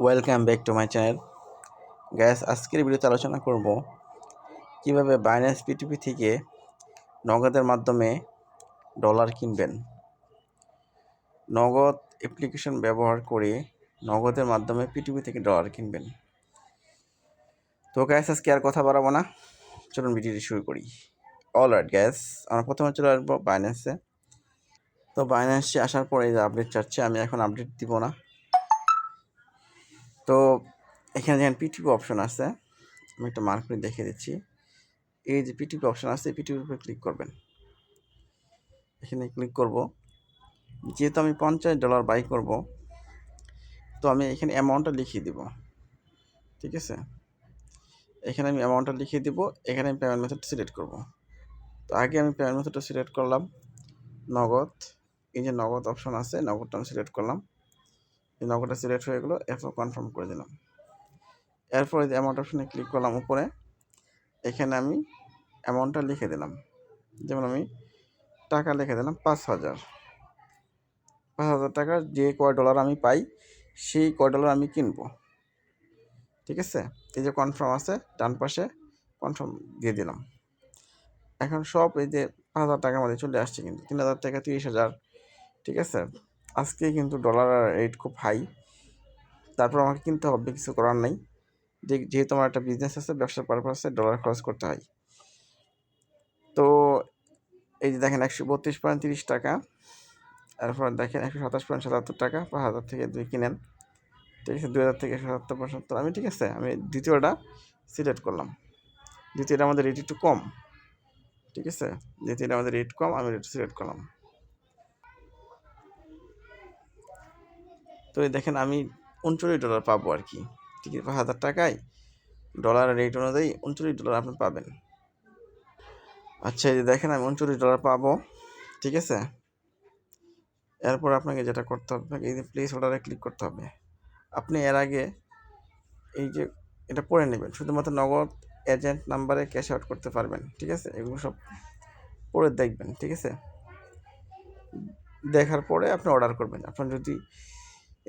Welcome back to my channel. Gas আজকের ভিডিওতে আলোচনা করব কিভাবে বাইন্যান্স পিটিপি থেকে নগদের মাধ্যমে ডলার কিনবেন। নগদ অ্যাপ্লিকেশন ব্যবহার করে নগদের মাধ্যমে পিটিপি থেকে ডলার কিনবেন। তো গ্যাস আজকে আর কথা বাড়াবো না, চলুন ভিডিওটি শুরু করি। অলরাইট গ্যাস, আমরা প্রথমে চলে আসবো বাইন্যান্সে। তো বাইন্যান্সে আসার পরে যে আপডেট চাচ্ছে, আমি এখন আপডেট দিব না। তো এখানে যেখানে পিটিপি অপশন আছে, আমি একটা মার্ক করে দেখিয়ে দিচ্ছি। এই যে পিটিপি অপশন আছে, পিটিপির উপরে ক্লিক করবেন। এখানে ক্লিক করব। যেহেতু আমি $50 বাই করব, তো আমি এখানে অ্যামাউন্টটা লিখিয়ে দিব। ঠিক আছে, এখানে আমি অ্যামাউন্টটা লিখিয়ে দিব। এখানে আমি পেমেন্ট মেথড সিলেক্ট করব। তো আগে আমি পেমেন্ট মেথডটা সিলেক্ট করলাম নগদ। এই যে নগদ অপশন আছে, নগদটা আমি সিলেক্ট করলাম। এই নগদটা সিলেক্ট হয়ে গেলো, এরপর কনফার্ম করে দিলাম। এরপর এই যে অ্যামাউন্ট অপশনে ক্লিক করলাম উপরে। এখানে আমি অ্যামাউন্টটা লিখে দিলাম। যেমন আমি টাকা লিখে দিলাম 5,000। 5,000 টাকার যে কয় ডলার আমি পাই, সেই কয় ডলার আমি কিনবো। ঠিক আছে, এই যে কনফার্ম আছে ডান পাশে, কনফার্ম দিয়ে দিলাম। এখন সব এই যে 5,000 টাকার মধ্যে চলে আসছে, কিন্তু 3,000 টাকা 30,000। ঠিক আছে, আজকে কিন্তু ডলারের রেট খুব হাই, তারপর আমাকে কিনতে হবে, কিছু করার নাই। যেহেতু আমার একটা বিজনেস আছে, ব্যবসার পারপাসে ডলার খরচ করতে হয়। তো এই যে দেখেন 132.30 টাকা, তারপর দেখেন 127.77 টাকা। 5,000 থেকে 2 কিনেন। ঠিক আছে, 2,000 থেকে 177.70 আমি, ঠিক আছে, আমি দ্বিতীয়টা সিলেক্ট করলাম। দ্বিতীয়টা আমাদের রেট একটু কম। ঠিক আছে, দ্বিতীয়টা আমাদের রেট কম, আমি রেট সিলেক্ট করলাম। তো এই দেখেন আমি $39 পাবো আর কি। ঠিক আছে, 5,000 টাকায় ডলারের রেট অনুযায়ী $39 আপনি পাবেন। আচ্ছা, এই যে দেখেন আমি $39 পাবো। ঠিক আছে, এরপর আপনাকে যেটা করতে হবে, এই যে প্লেস অর্ডারে ক্লিক করতে হবে। আপনি এর আগে এই যে এটা পড়ে নেবেন, শুধুমাত্র নগদ এজেন্ট নাম্বারে ক্যাশ আউট করতে পারবেন। ঠিক আছে, এগুলো সব পড়ে দেখবেন। ঠিক আছে, দেখার পরে আপনি অর্ডার করবেন। আপনার যদি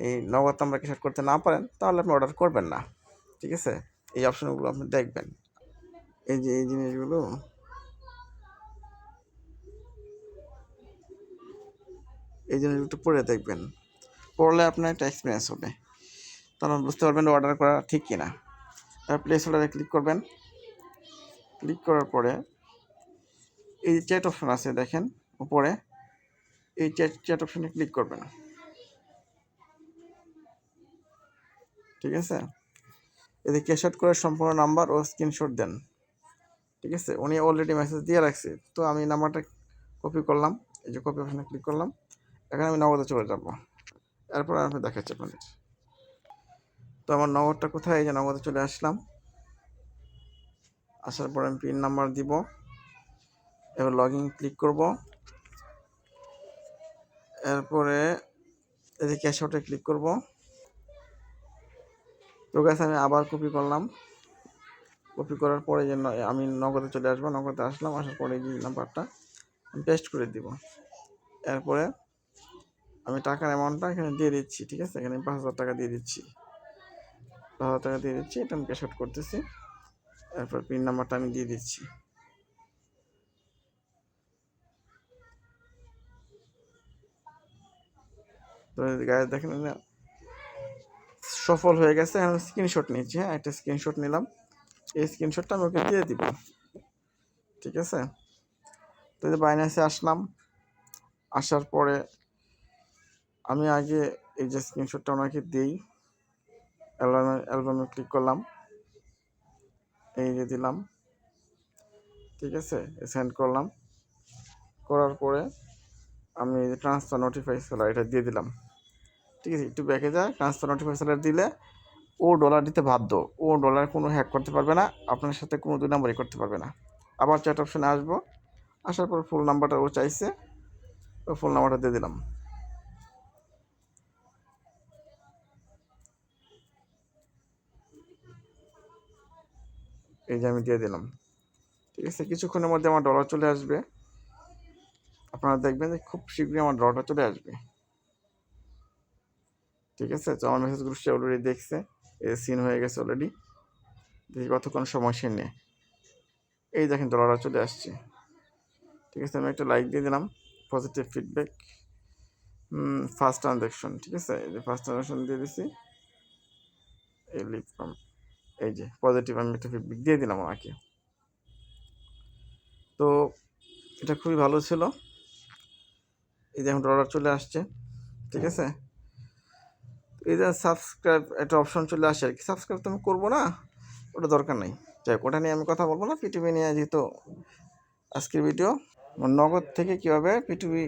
এই নগদ নাম্বার ক্যাশ আউট করতে না পারেন, তাহলে আপনি অর্ডার করবেন না। ঠিক আছে, এই অপশনগুলো আপনি দেখবেন। এই যে এই জিনিসগুলো, এই জিনিসগুলো একটু পড়ে দেখবেন। পড়লে আপনার একটা এক্সপিরিয়েন্স হবে, তখন বুঝতে পারবেন অর্ডার করা ঠিক কিনা। তারপর প্লেস অর্ডারে ক্লিক করবেন। ক্লিক করার পরে এই যে চ্যাট অপশন আছে দেখেন উপরে, এই চ্যাট অপশনে ক্লিক করবেন। ঠিক আছে, এতে ক্যাশ আউট করার সম্পূর্ণ নাম্বার ও স্ক্রিনশট দেন। ঠিক আছে, উনি অলরেডি মেসেজ দিয়ে রাখছে, তো আমি নাম্বারটা কপি করলাম। এই যে কপি অপশনে ক্লিক করলাম। এখন আমি নগদে চলে যাব। এরপর আমি দেখাচ্ছি আপনাদের। তো আমার নগদটা কোথায়, এই যে নগদে চলে আসলাম। আসার পর আমি পিন নাম্বার দিব। এবার লগ ইন ক্লিক করব। এরপরে এই যে ক্যাশ আউটে ক্লিক করব। তো গাছ আমি আবার কপি করলাম। কপি করার পরে যে আমি নগদে চলে আসবো। নগদে আসলাম, আসার পরে যে নাম্বারটা আমি পেস্ট করে দিব। এরপরে আমি টাকার অ্যামাউন্টটা এখানে দিয়ে দিচ্ছি। ঠিক আছে, এখানে 5,000 টাকা দিয়ে দিচ্ছি। 5,000 টাকা দিয়ে দিচ্ছি, এটা আমি ক্যাশ আউট করতেছি। এরপর পিন নাম্বারটা আমি দিয়ে দিচ্ছি। তো গায়ে দেখেন সফল হয়ে গেছে। এখন স্ক্রিনশট নিচ্ছি। হ্যাঁ, একটা স্ক্রিনশট নিলাম। এই স্ক্রিনশটটা আমি ওকে দিয়ে দিব। ঠিক আছে, তো এই যে বাইন্যান্সে আসলাম। আসার পরে আমি আগে এই যে স্ক্রিনশটটা ওনাকে দিই। অ্যালবামে ক্লিক করলাম, এই যে দিলাম। ঠিক আছে, সেন্ড করলাম। করার পরে আমি এই যে ট্রান্সফার নোটিফাই সেলার এটা দিয়ে দিলাম। ঠিক আছে, একটু ব্যাকে যায়। ট্রান্সফার নোটিফাই সেলার দিলে ও ডলার দিতে বাধ্য। ও ডলার কোনো হ্যাক করতে পারবে না, আপনার সাথে কোনো 2 নাম্বারই করতে পারবে না। আবার চ্যাট অপশনে আসবো। আসার পর ফুল নাম্বারটা ও চাইছে, ও ফুল নাম্বারটা দিয়ে দিলাম। এই যে আমি দিয়ে দিলাম। ঠিক আছে, কিছুক্ষণের মধ্যে আমার ডলার চলে আসবে। আপনারা দেখবেন যে খুব শীঘ্রই আমার ডলারটা চলে আসবে। ঠিক আছে, তো আমার মেসেজগুলো সে অলরেডি দেখছে, এই সিন হয়ে গেছে অলরেডি। দেখি কতক্ষণ সময় সে নেয়। এই দেখেন ডলারটা চলে আসছে। ঠিক আছে, আমি একটা লাইক দিয়ে দিলাম, পজিটিভ ফিডব্যাক, ফার্স্ট ট্রানজ্যাকশন। ঠিক আছে, এই যে ফার্স্ট ট্রানজ্যাকশন দিয়ে দিছি, এই লিপ এই যে পজিটিভ আমি একটা ফিডব্যাক দিয়ে দিলাম আমাকে। তো এটা খুবই ভালো ছিল। এই যে এখন ডলার চলে আসছে। ঠিক আছে, এই যে সাবস্ক্রাইব একটা অপশন চলে আসে আর কি, সাবস্ক্রাইব তো আমি করবো না, ওটা দরকার নেই। যাই হোক, ওটা নিয়ে আমি কথা বলবো না। পিটিভি নিয়ে যেহেতু আজকের ভিডিও, নগদ থেকে কীভাবে পিটিভি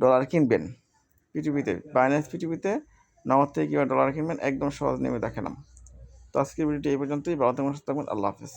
ডলার কিনবেন, পিটিভিতে বাইন্যান্স পিটিভিতে নগদ থেকে কীভাবে ডলার কিনবেন একদম সহজ নেমে দেখালাম। তো আজকের ভিডিওটি এই পর্যন্তই। ভালো থাকবেন, সুস্থ থাকবেন, আল্লাহ হাফেজ।